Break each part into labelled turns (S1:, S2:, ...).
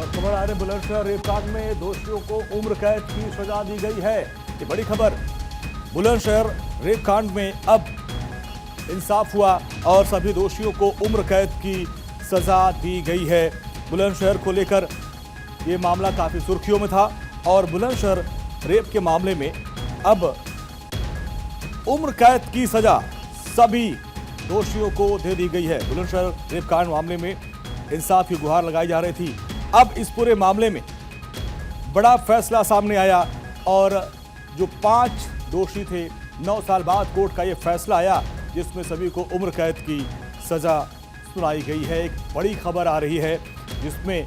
S1: और खबर आ रही बुलंदशहर रेप कांड में दोषियों को उम्र कैद की सजा दी गई है। ये बड़ी खबर। बुलंदशहर रेप कांड में अब इंसाफ हुआ और सभी दोषियों को उम्र कैद की सजा दी गई है। बुलंदशहर को लेकर ये मामला काफी सुर्खियों में था और बुलंदशहर रेप के मामले में अब उम्र कैद की सजा सभी दोषियों को दे दी गई है। बुलंदशहर रेप कांड मामले में इंसाफ की गुहार लगाई जा रही थी। अब इस पूरे मामले में बड़ा फैसला सामने आया और जो 5 दोषी थे 9 साल बाद कोर्ट का यह फैसला आया जिसमें सभी को उम्र कैद की सजा सुनाई गई है। एक बड़ी खबर आ रही है जिसमें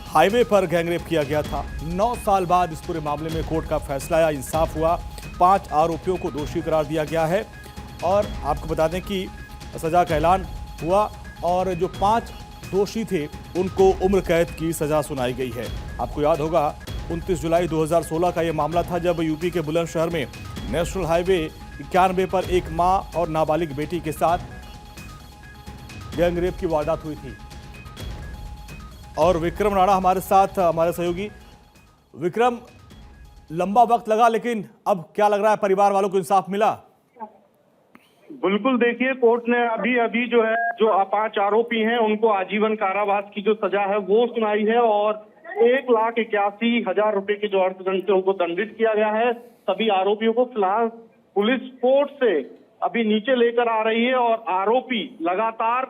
S1: हाईवे पर गैंगरेप किया गया था। 9 साल बाद इस पूरे मामले में कोर्ट का फैसला आया, इंसाफ हुआ। 5 आरोपियों को दोषी करार दिया गया है और आपको बता दें कि सजा का ऐलान हुआ और जो 5 दोषी थे उनको उम्र कैद की सजा सुनाई गई है। आपको याद होगा 29 जुलाई 2016 का यह मामला था जब यूपी के बुलंदशहर में नेशनल हाईवे 91 पर एक मां और नाबालिग बेटी के साथ गैंगरेप की वारदात हुई थी। और विक्रम राणा हमारे साथ, हमारे सहयोगी। विक्रम, लंबा वक्त लगा लेकिन अब क्या लग रहा है, परिवार वालों को इंसाफ मिला?
S2: बिल्कुल, देखिए कोर्ट ने अभी जो है जो 5 आरोपी हैं उनको आजीवन कारावास की जो सजा है वो सुनाई है और 1,81,000 रुपए के जो अर्थदंड से उनको दंडित किया गया है। सभी आरोपियों को फिलहाल पुलिस कोर्ट से अभी नीचे लेकर आ रही है और आरोपी लगातार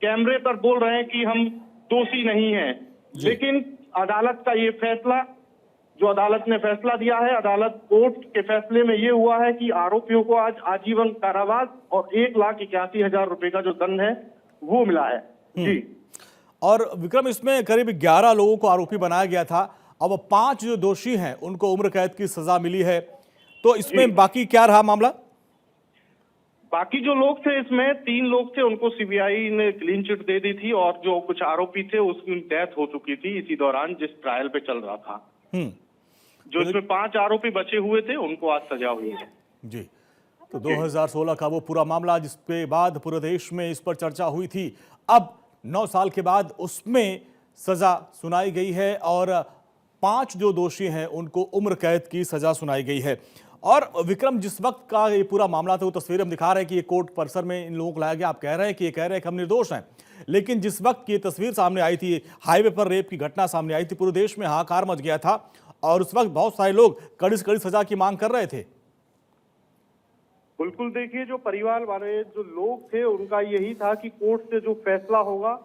S2: कैमरे पर बोल रहे हैं कि हम दोषी नहीं हैं, लेकिन अदालत का ये फैसला, जो अदालत ने फैसला दिया है, अदालत कोर्ट के फैसले में ये हुआ है कि आरोपियों को आज आजीवन कारावास और 1,81,000 रुपए का जो दंड है वो मिला है। जी।
S1: और विक्रम, इसमें करीब 11 लोगों को आरोपी बनाया गया था। अब 5 जो दोषी हैं उनको उम्र कैद की सजा मिली है, तो इसमें बाकी क्या रहा मामला?
S2: बाकी जो लोग थे इसमें 3 लोग थे, उनको सीबीआई ने क्लीन चिट दे दी थी और जो कुछ आरोपी थे उसकी डेथ हो चुकी थी इसी दौरान जिस ट्रायल पे चल रहा था। जो इसमें 5 आरोपी बचे हुए थे उनको आज सजा हुई है। जी।
S1: तो 2016 का वो पूरा मामला जिसके बाद पूरे देश में इस पर चर्चा हुई थी, अब 9 साल के बाद उसमें सजा सुनाई गई है और 5 जो दोषी हैं उनको उम्र कैद की सजा सुनाई गई है। और विक्रम, जिस वक्त का ये पूरा मामला था वो तस्वीर हम दिखा रहे हैं कि ये कोर्ट परिसर में इन लोगों को लाया गया। आप कह रहे हैं कि हम निर्दोष हैं, लेकिन जिस वक्त ये तस्वीर सामने आई थी, हाईवे पर रेप की घटना सामने आई थी, पूरे देश में हाहाकार मच गया था और उस वक्त बहुत सारे लोग कड़ी से कड़ी सजा की मांग कर रहे थे।
S2: बिल्कुल, देखिए जो परिवार वाले जो लोग थे उनका यही था कि कोर्ट से जो फैसला होगा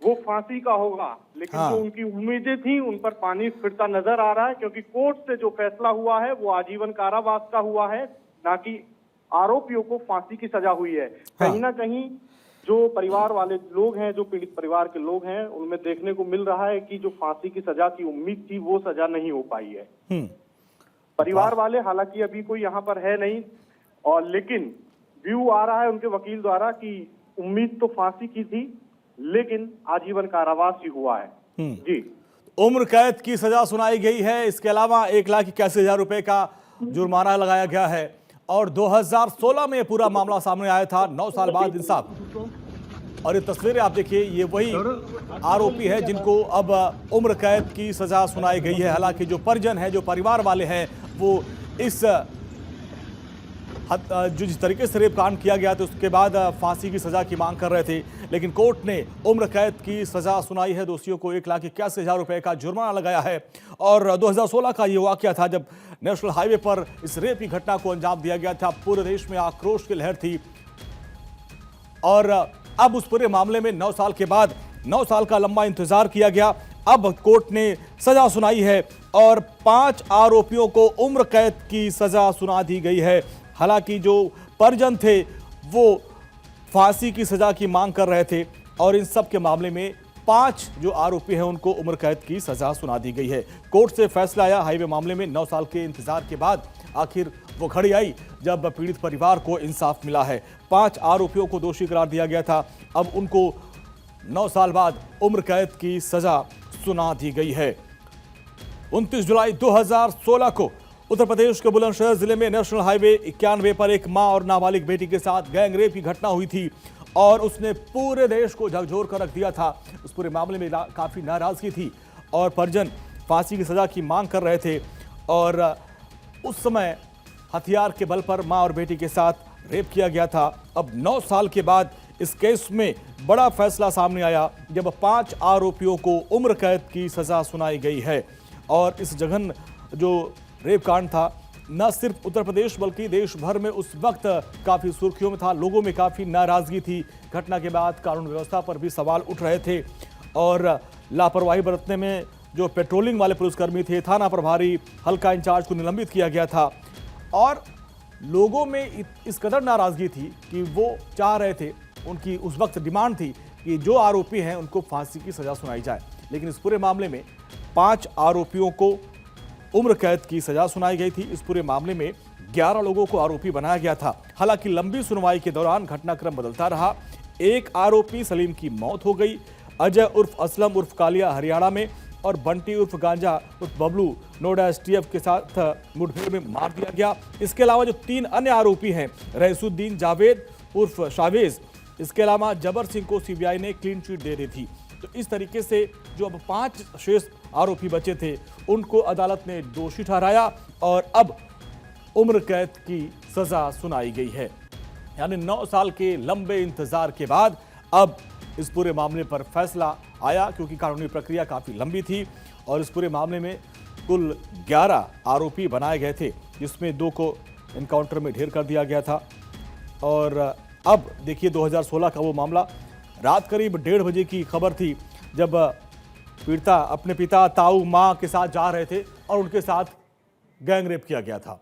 S2: वो फांसी का होगा, लेकिन जो उनकी उम्मीदें थी उन पर पानी फिरता नजर आ रहा है क्योंकि कोर्ट से जो फैसला हुआ है वो आजीवन कारावास का हुआ है, ना कि आरोपियों को फांसी की सजा हुई है। कहीं ना कहीं जो परिवार वाले लोग हैं, जो पीड़ित परिवार के लोग हैं, उनमें देखने को मिल रहा है कि जो फांसी की सजा की उम्मीद थी वो सजा नहीं हो पाई है। परिवार वाले हालांकि अभी कोई यहाँ पर है नहीं, और लेकिन व्यू आ रहा है उनके वकील द्वारा कि उम्मीद तो फांसी की थी लेकिन आजीवन कारावास ही हुआ है। जी।
S1: उम्र कैद की सजा सुनाई गई है। इसके अलावा 1,81,000 रुपए का जुर्माना लगाया गया है और 2016 में पूरा मामला सामने आया था। 9 साल बाद इंसाफ। और ये तस्वीरें आप देखिए, ये वही आरोपी है जिनको अब उम्र कैद की सजा सुनाई गई है। हालांकि जो परिजन है, जो परिवार वाले हैं, वो इस जो जिस तरीके से रेप कांड किया गया था उसके बाद फांसी की सजा की मांग कर रहे थे, लेकिन कोर्ट ने उम्र कैद की सजा सुनाई है। दोषियों को 1,81,000 रुपए का जुर्माना लगाया है। और 2016 का ये वाकया था जब नेशनल हाईवे पर इस रेप की घटना को अंजाम दिया गया था। पूरे देश में आक्रोश की लहर थी और अब उस पूरे मामले में 9 साल के बाद 9 साल का लंबा इंतजार किया गया। अब कोर्ट ने सजा सुनाई है और 5 आरोपियों को उम्र कैद की सजा सुना दी गई है। हालांकि जो परिजन थे वो फांसी की सजा की मांग कर रहे थे और इन सब के मामले में 5 जो आरोपी हैं उनको उम्र कैद की सजा सुना दी गई है। कोर्ट से फैसला आया हाईवे मामले में। 9 साल के इंतजार के बाद आखिर वो घड़ी आई जब पीड़ित परिवार को इंसाफ मिला है। 5 आरोपियों को दोषी करार दिया गया था, अब उनको 9 साल बाद उम्र कैद की सजा सुना दी गई है। 29 जुलाई 2016 को उत्तर प्रदेश के बुलंदशहर जिले में नेशनल हाईवे 91 पर एक मां और नाबालिग बेटी के साथ गैंगरेप की घटना हुई थी और उसने पूरे देश को झकझोर कर रख दिया था। उस पूरे मामले में काफ़ी नाराज़गी थी और परिजन फांसी की सज़ा की मांग कर रहे थे। और उस समय हथियार के बल पर मां और बेटी के साथ रेप किया गया था। अब 9 साल के बाद इस केस में बड़ा फैसला सामने आया जब 5 आरोपियों को उम्र कैद की सज़ा सुनाई गई है। और इस जघन जो रेप कांड था न सिर्फ उत्तर प्रदेश बल्कि देश भर में उस वक्त काफ़ी सुर्खियों में था। लोगों में काफ़ी नाराज़गी थी। घटना के बाद कानून व्यवस्था पर भी सवाल उठ रहे थे और लापरवाही बरतने में जो पेट्रोलिंग वाले पुलिसकर्मी थे, थाना प्रभारी, हल्का इंचार्ज को निलंबित किया गया था। और लोगों में इस कदर नाराज़गी थी कि वो चाह रहे थे, उनकी उस वक्त डिमांड थी कि जो आरोपी हैं उनको फांसी की सज़ा सुनाई जाए। लेकिन इस पूरे मामले में 5 आरोपियों को उम्र कैद की सजा सुनाई गई थी। इस पूरे मामले में 11 लोगों को आरोपी बनाया गया था। हालांकि लंबी सुनवाई के दौरान घटनाक्रम बदलता रहा। एक आरोपी सलीम की मौत हो गई, अजय उर्फ असलम उर्फ कालिया हरियाणा में, और बंटी उर्फ गांजा उर्फ बबलू नोएडा एसटीएफ के साथ मुठभेड़ में मार दिया गया। इसके अलावा जो 3 अन्य आरोपी हैं, रईसुद्दीन जावेद उर्फ शावेज, इसके अलावा जबर सिंह को सीबीआई ने क्लीन चिट दे दी थी। तो इस तरीके से जो अब 5 शेष आरोपी बचे थे उनको अदालत ने दोषी ठहराया और अब उम्र कैद की सजा सुनाई गई है। यानी 9 साल के लंबे इंतजार के बाद अब इस पूरे मामले पर फैसला आया, क्योंकि कानूनी प्रक्रिया काफ़ी लंबी थी और इस पूरे मामले में कुल 11 आरोपी बनाए गए थे, जिसमें 2 को एनकाउंटर में ढेर कर दिया गया था। और अब देखिए 2016 का वो मामला, रात करीब 1:30 बजे की खबर थी जब पीड़िता अपने पिता, ताऊ, माँ के साथ जा रहे थे और उनके साथ गैंग रेप किया गया था।